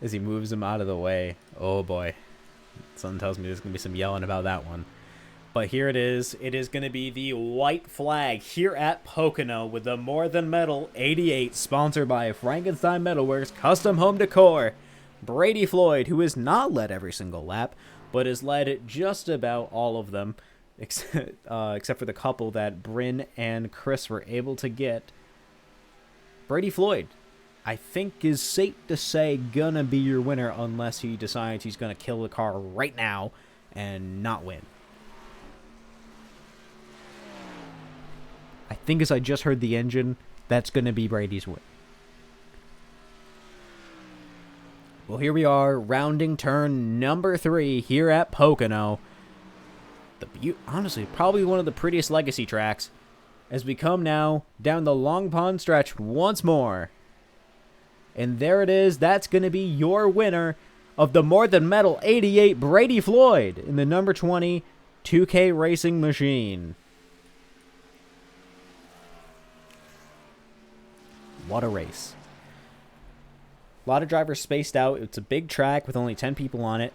as he moves him out of the way. Oh, boy. Something tells me there's going to be some yelling about that one. But here it is. It is going to be the white flag here at Pocono with the More Than Metal 88, sponsored by Frankenstein Metalworks Custom Home Decor. Brady Floyd, who has not led every single lap, but has led just about all of them, except for the couple that Bryn and Chris were able to get. Brady Floyd, I think, is safe to say gonna be your winner unless he decides he's gonna kill the car right now and not win. I think as I just heard the engine, that's gonna be Brady's win. Well, here we are, rounding turn number 3 here at Pocono. Honestly, probably one of the prettiest legacy tracks as we come now down the Long Pond stretch once more. And there it is. That's going to be your winner of the More Than Metal 88, Brady Floyd, in the number 20 2K Racing Machine. What a race. A lot of drivers spaced out. It's a big track with only 10 people on it.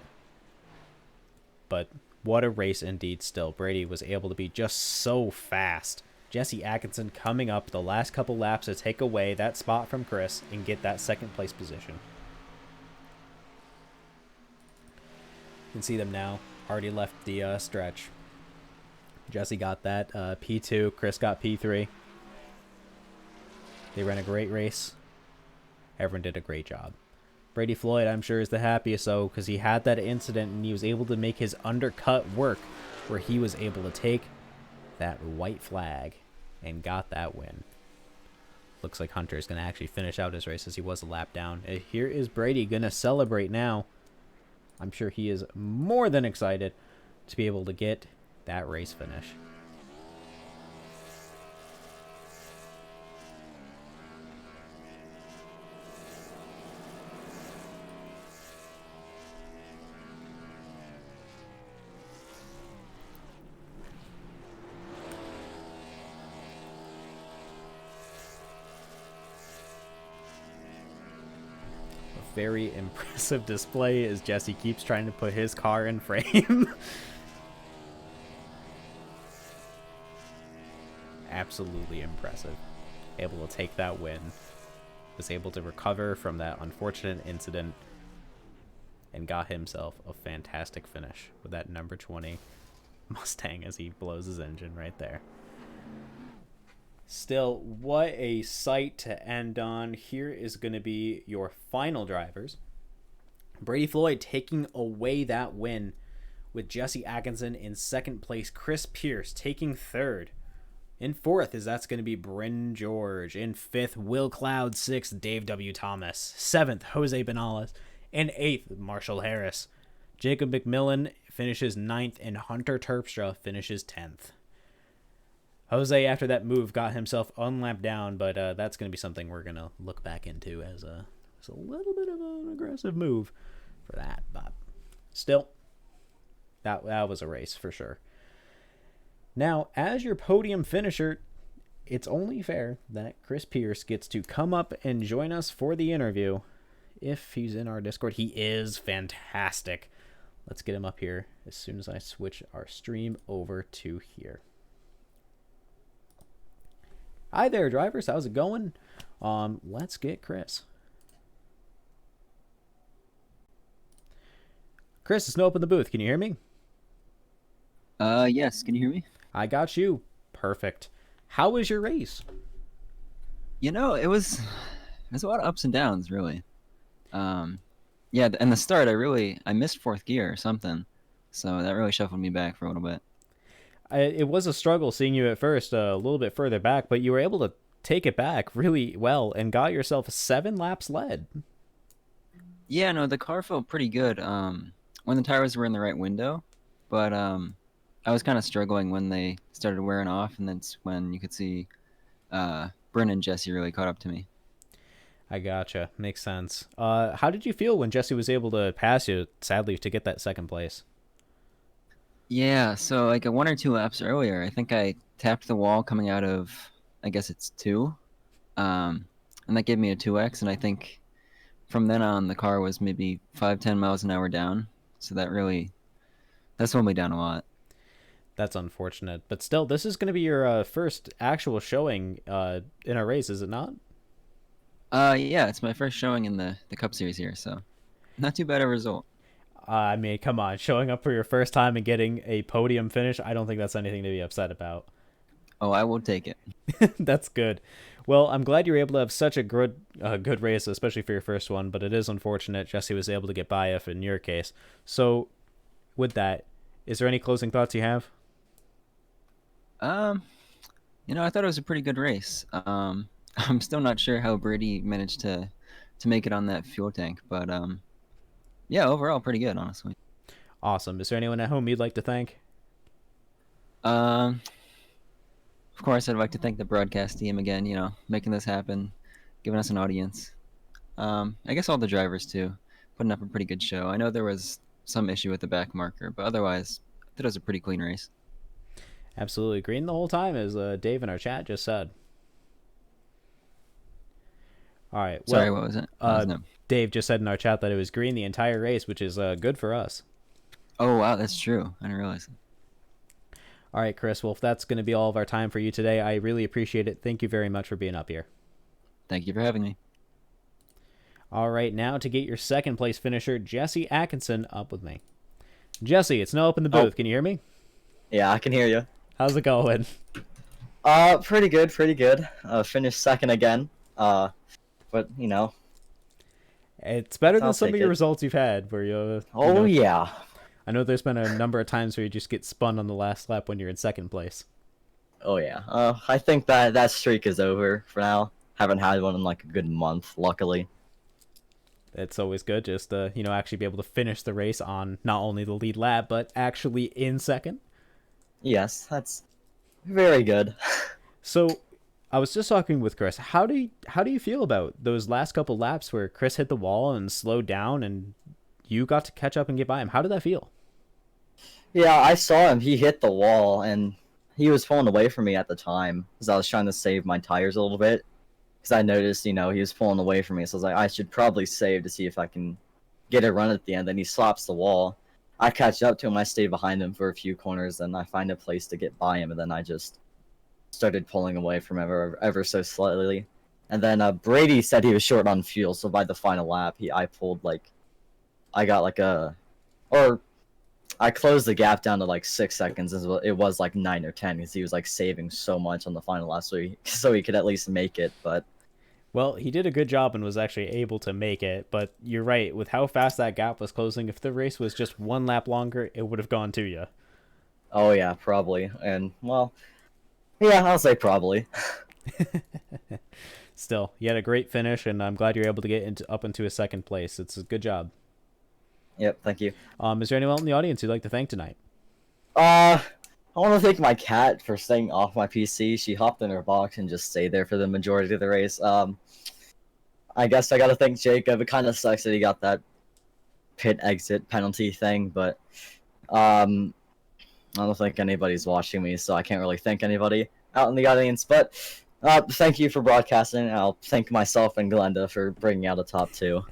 But what a race indeed still. Brady was able to be just so fast. Jesse Atkinson coming up the last couple laps to take away that spot from Chris and get that second place position. You can see them now. Already left the stretch. Jesse got that P2. Chris got P3. They ran a great race. Everyone did a great job. Brady Floyd, I'm sure, is the happiest, though, because he had that incident and he was able to make his undercut work where he was able to take that white flag and got that win. Looks like Hunter is going to actually finish out his race as he was a lap down. Here is Brady going to celebrate now. I'm sure he is more than excited to be able to get that race finish. Very impressive display as Jesse keeps trying to put his car in frame. Absolutely impressive. Able to take that win. Was able to recover from that unfortunate incident and got himself a fantastic finish with that number 20 Mustang as he blows his engine right there. Still, what a sight to end on. Here is going to be your final drivers. Brady Floyd taking away that win with Jesse Atkinson in second place. Chris Pierce taking third. In fourth is that's going to be Bryn George. In fifth, Will Cloud. Sixth, Dave W. Thomas. Seventh, Jose Benales. And eighth, Marshall Harris. Jacob McMillan finishes ninth, and Hunter Terpstra finishes 10th. Jose, after that move, got himself unlapped down, but that's going to be something we're going to look back into as a little bit of an aggressive move for that. But still, that was a race for sure. Now, as your podium finisher, it's only fair that Chris Pierce gets to come up and join us for the interview. If he's in our Discord, he is fantastic. Let's get him up here as soon as I switch our stream over to here. Hi there, drivers. How's it going? Let's get Chris. Chris, it's Snow up in the booth. Can you hear me? Yes. Can you hear me? I got you. Perfect. How was your race? You know, it was a lot of ups and downs, really. Yeah, in the start, I missed fourth gear or something, so that really shuffled me back for a little bit. It was a struggle seeing you at first a little bit further back, but you were able to take it back really well and got yourself 7 laps led. Yeah, no, the car felt pretty good when the tires were in the right window, but I was kind of struggling when they started wearing off, and that's when you could see Bryn and Jesse really caught up to me. I gotcha. Makes sense. How did you feel when Jesse was able to pass you, sadly, to get that second place? Yeah, so like a 1 or 2 laps earlier, I think I tapped the wall coming out of, I guess it's two, and that gave me a 2x, and I think from then on the car was maybe 5-10 miles an hour down, so that slowed me down a lot. That's unfortunate, but still, this is going to be your first actual showing in a race, is it not? Yeah, it's my first showing in the Cup Series here, so not too bad a result. I mean, come on, showing up for your first time and getting a podium finish, I don't think that's anything to be upset about. Oh, I will take it. That's good. Well, I'm glad you were able to have such a good race, especially for your first one. But it is unfortunate Jesse was able to get by if in your case. So, with that, is there any closing thoughts you have? Um, I thought it was a pretty good race. I'm still not sure how Brady managed to make it on that fuel tank, but yeah, overall pretty good, honestly. Awesome. Is there anyone at home you'd like to thank? Um, of course, I'd like to thank the broadcast team again. Making this happen, giving us an audience. I guess all the drivers too, putting up a pretty good show. I know there was some issue with the back marker, but otherwise, I thought it was a pretty clean race. Absolutely green the whole time, as Dave in our chat just said. All right. Sorry, Well, what was it? uh, No. Dave just said in our chat that it was green the entire race, which is good for us. Oh wow, that's true. I didn't realize. All right, Chris. Well, if that's going to be all of our time for you today, I really appreciate it. Thank you very much for being up here. Thank you for having me. All right, now to get your second place finisher, Jesse Atkinson, up with me. Jesse, it's now up in the Oh, booth. Can you hear me? yeah, I can hear you. How's it going? Pretty good, pretty good. Finished second again. But It's better than I'll some of take your it. results you've had, where Oh yeah, I know there's been a number of times where you just get spun on the last lap when you're in second place. oh yeah. I think that streak is over for now. Haven't had one in like a good month, luckily. It's always good just to, actually be able to finish the race on not only the lead lap, but actually in second. Yes, that's very good. So, I was just talking with Chris. How do you feel about those last couple laps where Chris hit the wall and slowed down, and you got to catch up and get by him? How did that feel? Yeah, I saw him. He hit the wall, and he was pulling away from me at the time because I was trying to save my tires a little bit. Because I noticed, he was pulling away from me, so I was like, I should probably save to see if I can get a run at the end. Then he slaps the wall. I catch up to him. I stay behind him for a few corners, and I find a place to get by him, and then I just started pulling away from ever so slightly. And then Brady said he was short on fuel, so by the final lap, I pulled I got or I closed the gap down to like 6 seconds. It was like 9 or 10 because he was like saving so much on the final lap, so he could at least make it. But Well, he did a good job and was actually able to make it, but you're right. With how fast that gap was closing, if the race was just one lap longer, it would have gone to you. oh yeah, probably. And well, yeah, I'll say probably. Still, you had a great finish, and I'm glad you're able to get up into a second place. It's a good job. Yep, thank you. Is there anyone in the audience you'd like to thank tonight? I want to thank my cat for staying off my PC. She hopped in her box and just stayed there for the majority of the race. I guess I gotta thank Jacob. It kind of sucks that he got that pit exit penalty thing, but I don't think anybody's watching me, so I can't really thank anybody out in the audience. But thank you for broadcasting. I'll thank myself and Glenda for bringing out a top two.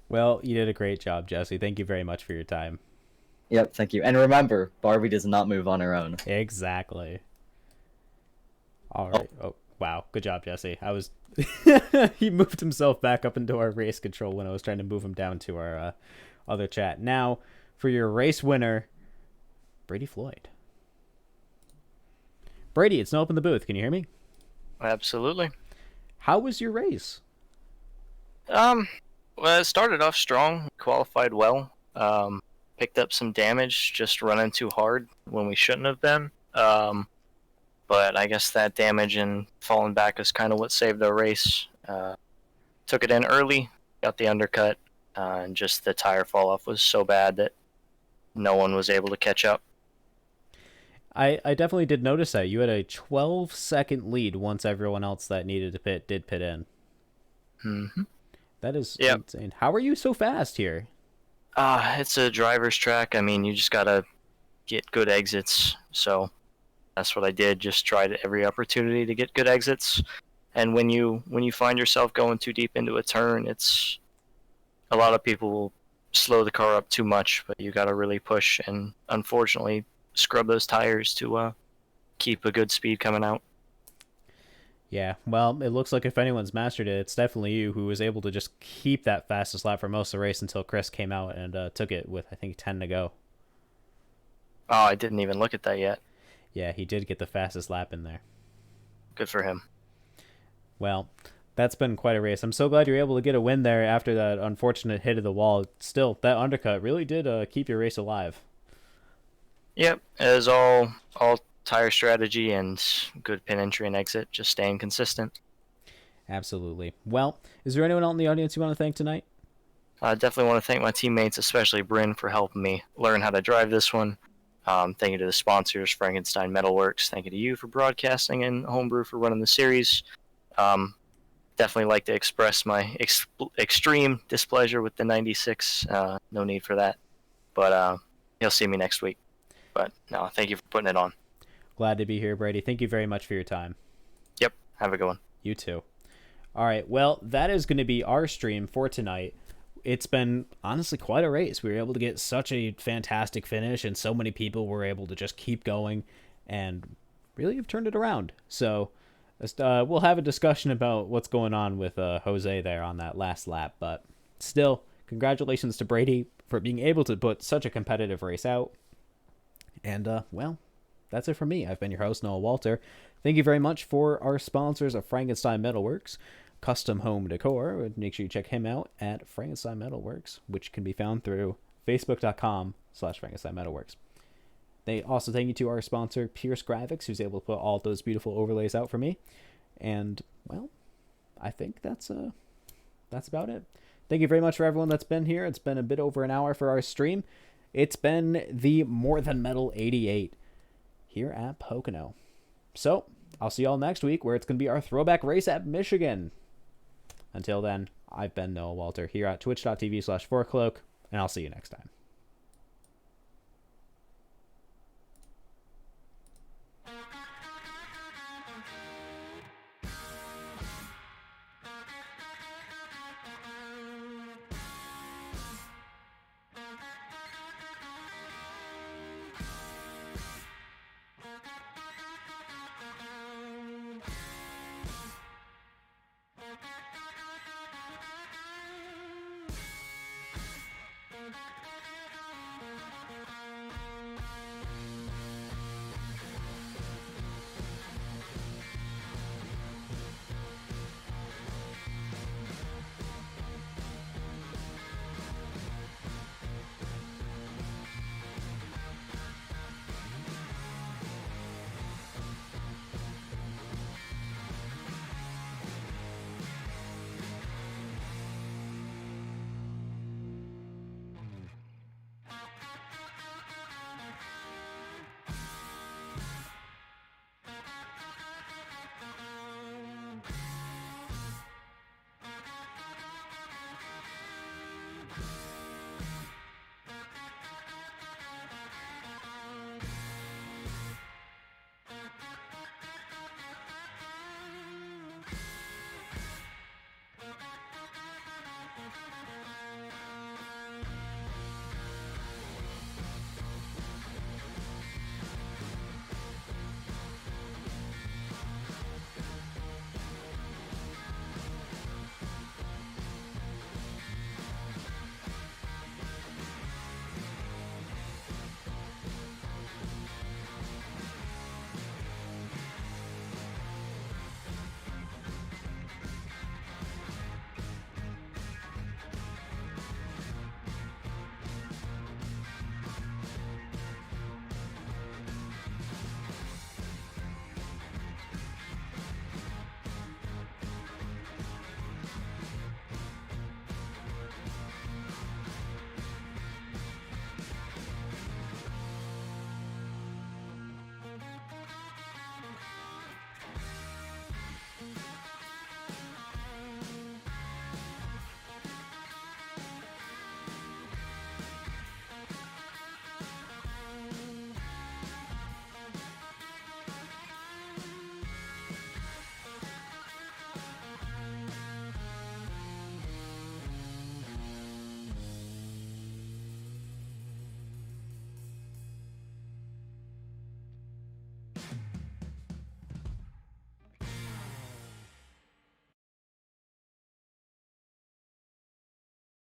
Well, you did a great job, Jesse. Thank you very much for your time. Yep, thank you. And remember, Barbie does not move on her own. Exactly. All Oh, right. Oh, wow. Good job, Jesse. I was. He moved himself back up into our race control when I was trying to move him down to our other chat. Now, for your race winner, Brady Floyd. Brady, it's now up in the booth. Can you hear me? Absolutely. How was your race? Well, it started off strong, qualified well. Picked up some damage just running too hard when we shouldn't have been. But I guess that damage and falling back is kind of what saved our race. Took it in early, got the undercut, and just the tire fall off was so bad that no one was able to catch up. I definitely did notice that. You had a 12-second lead once everyone else that needed to pit did pit in. Mm-hmm. That is Yep. insane. How are you so fast here? It's a driver's track. I mean, you just gotta get good exits. So that's what I did. Just tried every opportunity to get good exits. And when you find yourself going too deep into a turn, it's a lot of people will slow the car up too much, but you got to really push and unfortunately scrub those tires to keep a good speed coming out. Yeah, well, it looks like if anyone's mastered it, it's definitely you, who was able to just keep that fastest lap for most of the race until Chris came out and took it with, I think, 10 to go. Oh, I didn't even look at that yet. Yeah, he did get the fastest lap in there. Good for him. Well, that's been quite a race. I'm so glad you're able to get a win there after that unfortunate hit of the wall. Still, that undercut really did keep your race alive. Yep, it was all tire strategy and good pin entry and exit, just staying consistent. Absolutely. Well, is there anyone else in the audience you want to thank tonight? I definitely want to thank my teammates, especially Bryn, for helping me learn how to drive this one. Thank you to the sponsors, Frankenstein Metalworks. Thank you to you for broadcasting and Homebrew for running the series. Definitely like to express my extreme displeasure with the 96. No need for that. But you'll see me next week. But no, thank you for putting it on. Glad to be here, Brady. Thank you very much for your time. Yep, have a good one. You too. All right, well, that is going to be our stream for tonight. It's been honestly quite a race. We were able to get such a fantastic finish, and so many people were able to just keep going and really have turned it around. So we'll have a discussion about what's going on with Jose there on that last lap. But still, congratulations to Brady for being able to put such a competitive race out. And, well, that's it from me. I've been your host, Noah Walter. Thank you very much for our sponsors of Frankenstein Metalworks, Custom Home Decor. Make sure you check him out at Frankenstein Metalworks, which can be found through facebook.com/Frankenstein Metalworks. They also thank you to our sponsor, Pierce Graphics, who's able to put all those beautiful overlays out for me. And, well, I think that's about it. Thank you very much for everyone that's been here. It's been a bit over an hour for our stream. It's been the More Than Metal 88 here at Pocono. So, I'll see y'all next week, where it's going to be our throwback race at Michigan. Until then, I've been Noah Walter here at twitch.tv/4cloak, and I'll see you next time.